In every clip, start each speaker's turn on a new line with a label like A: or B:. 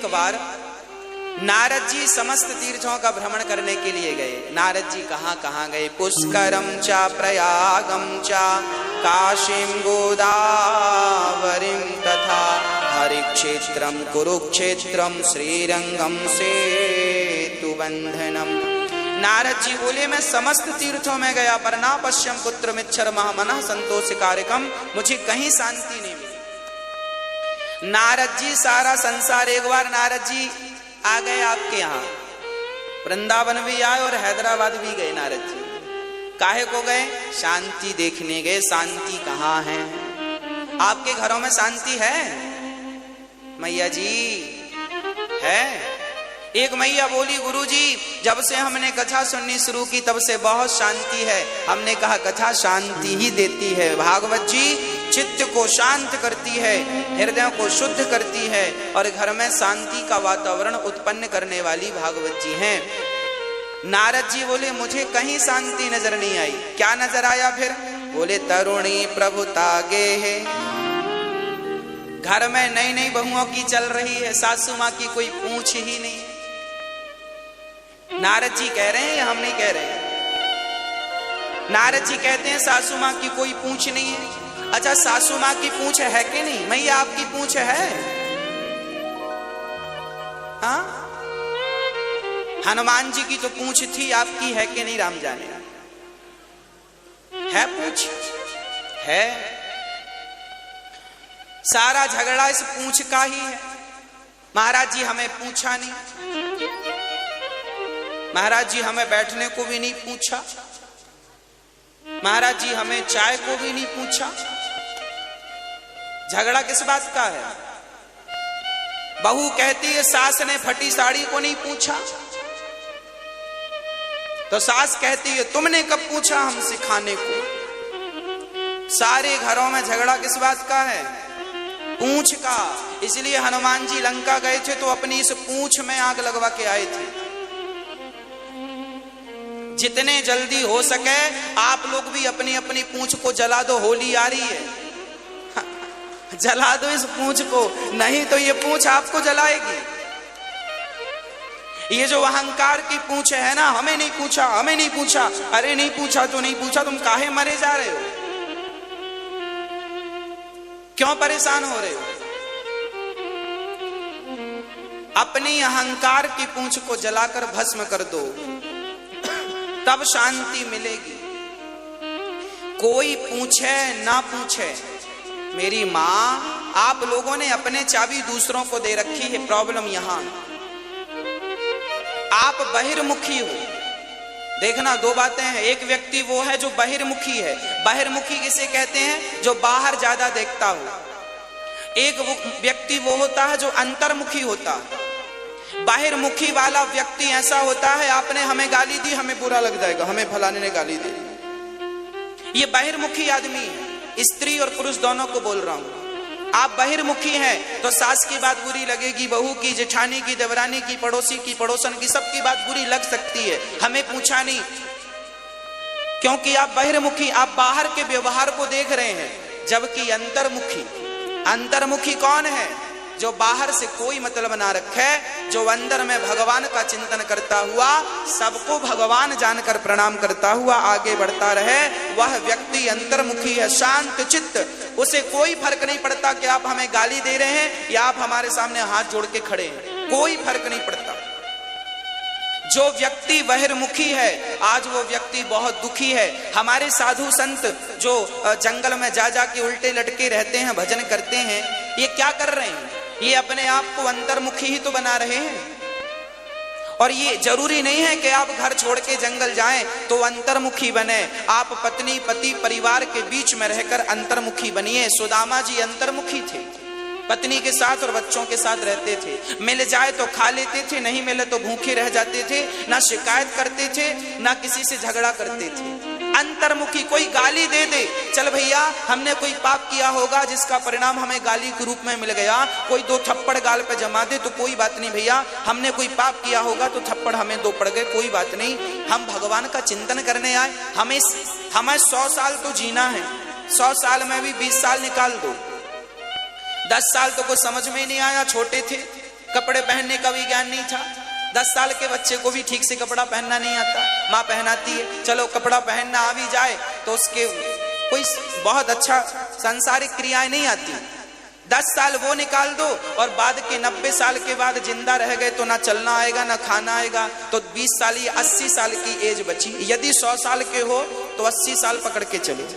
A: एक बार नारद जी समस्त तीर्थों का भ्रमण करने के लिए गए। नारद जी कहाँ कहाँ गए? पुष्करम चा प्रयागम चा काशीम गोदावरीम तथा हरिक्षेत्रम कुरुक्षेत्रम श्रीरंगम सेतुबंधनम। नारद जी बोले मैं समस्त तीर्थों में गया पर ना पश्यम पुत्र मिच्छर महामनः संतोष कार्यक्रम, मुझे कहीं शांति नहीं मिली। नारद जी सारा संसार, एक बार नारद जी आ गए आपके यहाँ, वृंदावन भी आए और हैदराबाद भी गए। नारद जी काहे को गए? शांति देखने गए। शांति कहाँ है? आपके घरों में शांति है मैया जी? है? एक मैया बोली गुरुजी जब से हमने कथा सुननी शुरू की तब से बहुत शांति है। हमने कहा कथा शांति ही देती है। भागवत जी चित्त को शांत करती है, हृदय को शुद्ध करती है और घर में शांति का वातावरण उत्पन्न करने वाली भागवत जी हैं। नारद जी बोले मुझे कहीं शांति नजर नहीं आई। क्या नजर आया फिर? बोले तरुणी प्रभुता गे है। घर में नई नई बहुओं की चल रही है, सासू माँ की कोई पूछ ही नहीं। नारद जी कह रहे हैं, हम नहीं कह रहे हैं। नारद जी कहते हैं सासू माँ की कोई पूछ नहीं है। अच्छा सासू माँ की पूछ है कि नहीं? मैया आपकी पूछ है? हाँ, हनुमान जी की तो पूछ थी, आपकी है कि नहीं? राम जाने है पूछ? है। सारा झगड़ा इस पूछ का ही है। महाराज जी हमें पूछा नहीं, महाराज जी हमें बैठने को भी नहीं पूछा, महाराज जी हमें चाय को भी नहीं पूछा। झगड़ा किस बात का है? बहू कहती है सास ने फटी साड़ी को नहीं पूछा, तो सास कहती है तुमने कब पूछा हमसे खाने को। सारे घरों में झगड़ा किस बात का है? पूंछ का। इसलिए हनुमान जी लंका गए थे तो अपनी इस पूंछ में आग लगवा के आए थे। जितने जल्दी हो सके आप लोग भी अपनी अपनी पूंछ को जला दो। होली आ रही है, जला दो इस पूंछ को, नहीं तो ये पूंछ आपको जलाएगी। ये जो अहंकार की पूंछ है ना, हमें नहीं पूछा, हमें नहीं पूछा। अरे नहीं पूछा तो नहीं पूछा, तुम काहे मरे जा रहे हो? क्यों परेशान हो रहे हो? अपनी अहंकार की पूंछ को जलाकर भस्म कर दो, तब शांति मिलेगी। कोई पूछे ना पूछे, मेरी माँ आप लोगों ने अपने चाबी दूसरों को दे रखी है। प्रॉब्लम यहां, आप बहिर्मुखी हो। देखना दो बातें हैं। एक व्यक्ति वो है जो बहिर्मुखी है। बहिर्मुखी किसे कहते हैं? जो बाहर ज्यादा देखता हो। एक वो व्यक्ति वो होता है जो अंतर्मुखी होता है। बाहिर्मुखी वाला व्यक्ति ऐसा होता है, आपने हमें गाली दी, हमें बुरा लग जाएगा, हमें फलाने ने गाली दी। ये बहिर्मुखी आदमी है। स्त्री और पुरुष दोनों को बोल रहा हूं। आप बहिर्मुखी हैं तो सास की बात बुरी लगेगी, बहू की, जेठानी की, देवरानी की, पड़ोसी की, पड़ोसन की, सबकी बात बुरी लग सकती है। हमें पूछा नहीं, क्योंकि आप बहिर्मुखी, आप बाहर के व्यवहार को देख रहे हैं। जबकि अंतर्मुखी, अंतर्मुखी कौन है? जो बाहर से कोई मतलब ना रखे, जो अंदर में भगवान का चिंतन करता हुआ, सबको भगवान जानकर प्रणाम करता हुआ आगे बढ़ता रहे, वह व्यक्ति अंतर्मुखी है, शांत चित्त। उसे कोई फर्क नहीं पड़ता कि आप हमें गाली दे रहे हैं या आप हमारे सामने हाथ जोड़ के खड़े हैं, कोई फर्क नहीं पड़ता। जो व्यक्ति बहिर्मुखी है, आज वो व्यक्ति बहुत दुखी है। हमारे साधु संत जो जंगल में जा जा के उल्टे लटके रहते हैं, भजन करते हैं, ये क्या कर रहे हैं? ये अपने आप को अंतर्मुखी ही तो बना रहे हैं। और ये जरूरी नहीं है कि आप घर छोड़ के जंगल जाएं तो अंतर्मुखी बने। आप पत्नी पति परिवार के बीच में रहकर अंतर्मुखी बनिए। सुदामा जी अंतर्मुखी थे, पत्नी के साथ और बच्चों के साथ रहते थे। मिल जाए तो खा लेते थे, नहीं मिले तो भूखे रह जाते थे। ना शिकायत करते थे, ना किसी से झगड़ा करते थे। अंतर्मुखी। कोई गाली दे दे, चल भैया हमने कोई पाप किया होगा जिसका परिणाम हमें गाली के रूप में मिल गया। कोई दो थप्पड़ गाल पे जमा दे तो कोई बात नहीं भैया, हमने कोई पाप किया होगा तो थप्पड़ हमें दो पड़ गए, कोई बात नहीं। हम भगवान का चिंतन करने आए। हमें 100 साल तो जीना है। 100 साल में भी 20 साल निकाल दो। 10 साल तो कुछ समझ में नहीं आया, छोटे थे। कपड़े पहनने का भी ज्ञान नहीं था। 10 साल के बच्चे को भी ठीक से कपड़ा पहनना नहीं आता, माँ पहनाती है, चलो कपड़ा पहनना आ भी जाए तो उसके कोई बहुत अच्छा सांसारिक क्रियाएं नहीं आती। 10 साल वो निकाल दो और बाद के 90 साल के बाद जिंदा रह गए तो ना चलना आएगा ना खाना आएगा, तो 20 साल ये 80 साल की एज बची। यदि 100 साल के हो तो 80 साल पकड़ के चलो।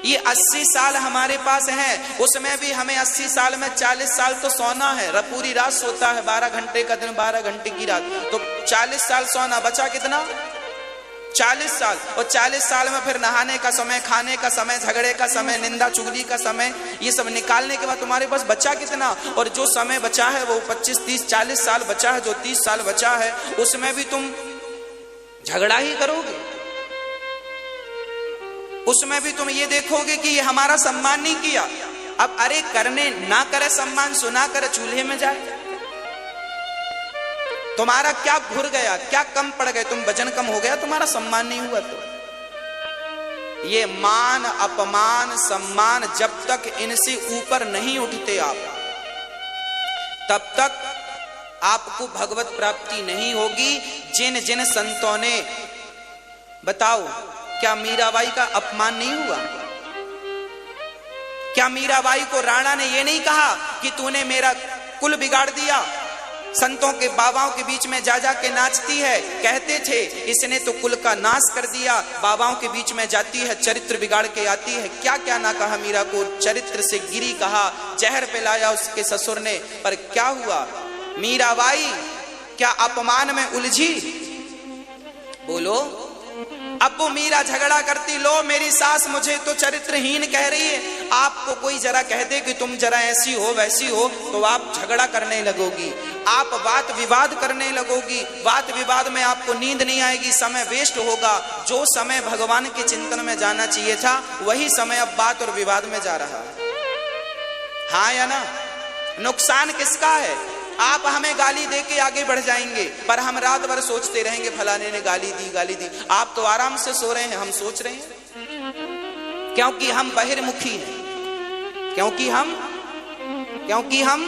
A: ये 80 साल हमारे पास है, उसमें भी हमें 80 साल में 40 साल तो सोना है। पूरी रात सोता है, 12 घंटे का दिन 12 घंटे की रात, तो 40 साल सोना, बचा कितना? 40 साल। और 40 साल में फिर नहाने का समय, खाने का समय, झगड़े का समय, निंदा चुगली का समय, ये सब निकालने के बाद तुम्हारे पास बचा कितना? और जो समय बचा है वो 25, 30, 40 साल बचा है, जो 30 साल बचा है उसमें भी तुम झगड़ा ही करोगे। उसमें भी तुम ये देखोगे कि ये हमारा सम्मान नहीं किया। अब अरे करने ना करे सम्मान, सुना करे चूल्हे में जाए। तुम्हारा क्या घुर गया, क्या कम पड़ गए, तुम वजन कम हो गया, तुम्हारा सम्मान नहीं हुआ। तो ये मान अपमान सम्मान जब तक इनसे ऊपर नहीं उठते आप, तब तक आपको भगवत प्राप्ति नहीं होगी। जिन जिन संतों ने, बताओ क्या मीराबाई का अपमान नहीं हुआ? क्या मीराबाई को राणा ने ये नहीं कहा कि तूने मेरा कुल बिगाड़ दिया, संतों के बाबाओं के बीच में जा जा के नाचती है? कहते थे इसने तो कुल का नाश कर दिया, बाबाओं के बीच में जाती है, चरित्र बिगाड़ के आती है। क्या क्या ना कहा मीरा को, चरित्र से गिरी कहा, जहर पिलाया उसके ससुर ने, पर क्या हुआ? मीराबाई क्या अपमान में उलझी? बोलो। अब वो मीरा झगड़ा करती, लो मेरी सास मुझे तो चरित्रहीन कह रही है। आपको कोई जरा कह दे कि तुम जरा ऐसी हो वैसी हो तो आप झगड़ा करने लगोगी, आप वाद विवाद करने लगोगी। वाद विवाद में आपको नींद नहीं आएगी, समय वेस्ट होगा। जो समय भगवान के चिंतन में जाना चाहिए था वही समय अब बात और विवाद में जा रहा है। हाँ या ना? नुकसान किसका है? आप हमें गाली दे के आगे बढ़ जाएंगे, पर हम रात भर सोचते रहेंगे फलाने ने गाली दी गाली दी। आप तो आराम से सो रहे हैं, हम सोच रहे हैं, क्योंकि हम बहिर्मुखी हैं, क्योंकि हम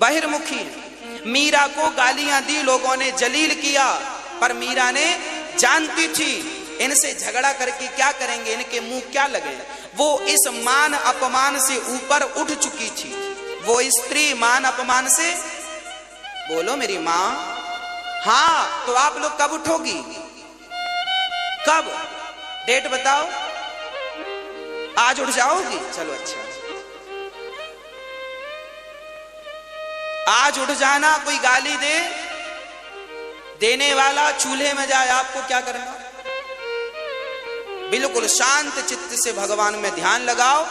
A: बहिर्मुखी हैं। मीरा को गालियां दी लोगों ने, जलील किया, पर मीरा ने जानती थी इनसे झगड़ा करके क्या करेंगे, इनके मुंह क्या लगे। वो इस मान अपमान से ऊपर उठ चुकी थी। वो स्त्री मान अपमान से, बोलो मेरी माँ। हाँ, तो आप लोग कब उठोगी? कब? डेट बताओ। आज उठ जाओगी? चलो अच्छा, आज उठ जाना। कोई गाली दे, देने वाला चूल्हे में जाए, आपको क्या करना? बिल्कुल शांत चित्त से भगवान में ध्यान लगाओ।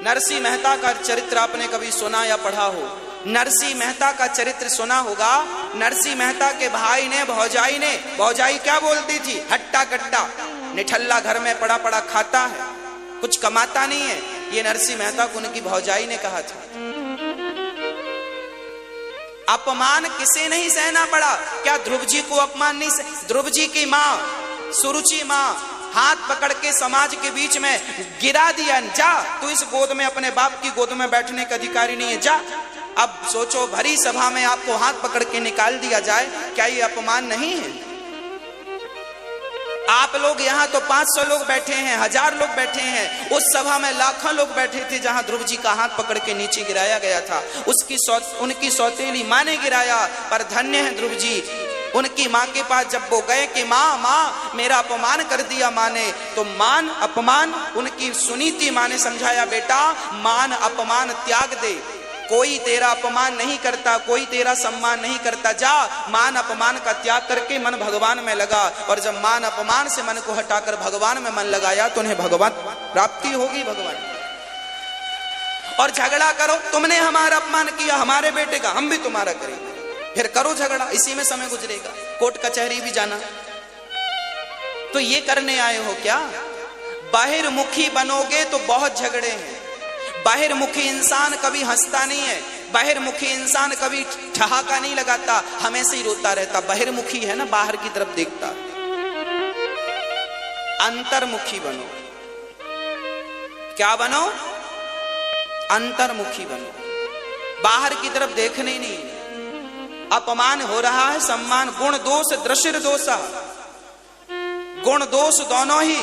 A: नरसिंह मेहता का चरित्र आपने कभी सुना या पढ़ा हो? नरसिंह मेहता का चरित्र सुना होगा। नरसिंह मेहता के भाई ने, भौजाई क्या बोलती थी? हट्टा कट्टा, निठल्ला, घर में पड़ा पड़ा खाता है, कुछ कमाता नहीं है। ये नरसिंह मेहता को उनकी भौजाई ने कहा था। अपमान किसे नहीं सहना पड़ा? क्या ध्रुव जी को अपमान नहीं सह? ध्रुव जी की माँ सुरुचि माँ हाथ पकड़ के समाज के बीच में गिरा दिया, जा तू इस गोद में, अपने बाप की गोद में बैठने का अधिकारी नहीं है, जा। अब सोचो, भरी सभा में आपको हाथ पकड़ के निकाल दिया जाए, क्या ये अपमान नहीं है? आप लोग यहाँ तो 500 लोग बैठे हैं, 1000 लोग बैठे हैं, उस सभा में लाखों लोग बैठे थे जहां ध्रुव जी का हाथ पकड़ के नीचे गिराया गया था। उनकी सौतेली माँ ने गिराया, पर धन्य है ध्रुव जी। उनकी माँ के पास जब वो गए कि माँ मेरा अपमान कर दिया माँ ने, तो मान अपमान उनकी सुनी थी। माँ ने समझाया, बेटा मान अपमान त्याग दे, कोई तेरा अपमान नहीं करता, कोई तेरा सम्मान नहीं करता। जा मान अपमान का त्याग करके मन भगवान में लगा, और जब मान अपमान से मन को हटाकर भगवान में मन लगाया तो उन्हें भगवान प्राप्ति होगी। भगवान। और झगड़ा करो, तुमने हमारा अपमान किया, हमारे बेटे का, हम भी तुम्हारा करेंगे, फिर करो झगड़ा, इसी में समय गुजरेगा, कोर्ट कचहरी भी जाना। तो ये करने आए हो क्या? बाहिर्मुखी बनोगे तो बहुत झगड़े हैं। बाहिर्मुखी इंसान कभी हंसता नहीं है, बाहिर्मुखी इंसान कभी ठहाका नहीं लगाता, हमेशा ही रोता रहता। बाहिर्मुखी है ना, बाहर की तरफ देखता। अंतर्मुखी बनो। क्या बनो? अंतर्मुखी बनो। बाहर की तरफ देखने ही नहीं। अपमान हो रहा है, सम्मान, गुण दोष दृशिर दोषा, गुण दोष दोनों ही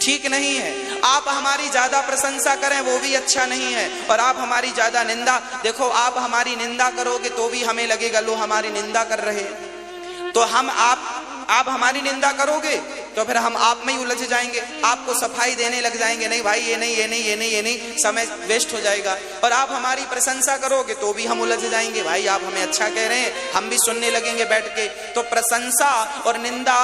A: ठीक नहीं है। आप हमारी ज्यादा प्रशंसा करें वो भी अच्छा नहीं है, और आप हमारी ज्यादा निंदा, देखो आप हमारी निंदा करोगे तो भी हमें लगेगा लो हमारी निंदा कर रहे, तो हम आप हमारी निंदा करोगे तो फिर हम आप में ही उलझ जाएंगे, आपको सफाई देने लग जाएंगे, नहीं भाई ये नहीं ये नहीं ये नहीं ये नहीं, समय वेस्ट हो जाएगा। और आप हमारी प्रशंसा करोगे तो भी हम उलझ जाएंगे, भाई आप हमें अच्छा कह रहे हैं, हम भी सुनने लगेंगे बैठ के। तो प्रशंसा और निंदा,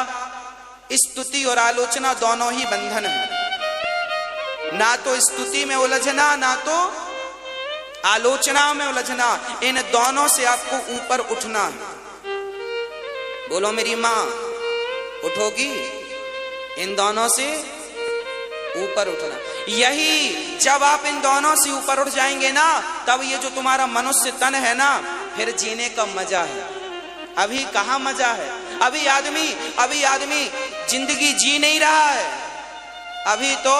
A: स्तुति और आलोचना दोनों ही बंधन है। ना तो स्तुति में उलझना, ना तो आलोचना में उलझना, इन दोनों से आपको ऊपर उठना है। बोलो मेरी माँ उठोगी? इन दोनों से ऊपर उठना। यही जब आप इन दोनों से ऊपर उठ जाएंगे ना, तब ये जो तुम्हारा मनुष्य तन है ना, फिर जीने का मजा है। अभी कहाँ मजा है? अभी आदमी जिंदगी जी नहीं रहा है, अभी तो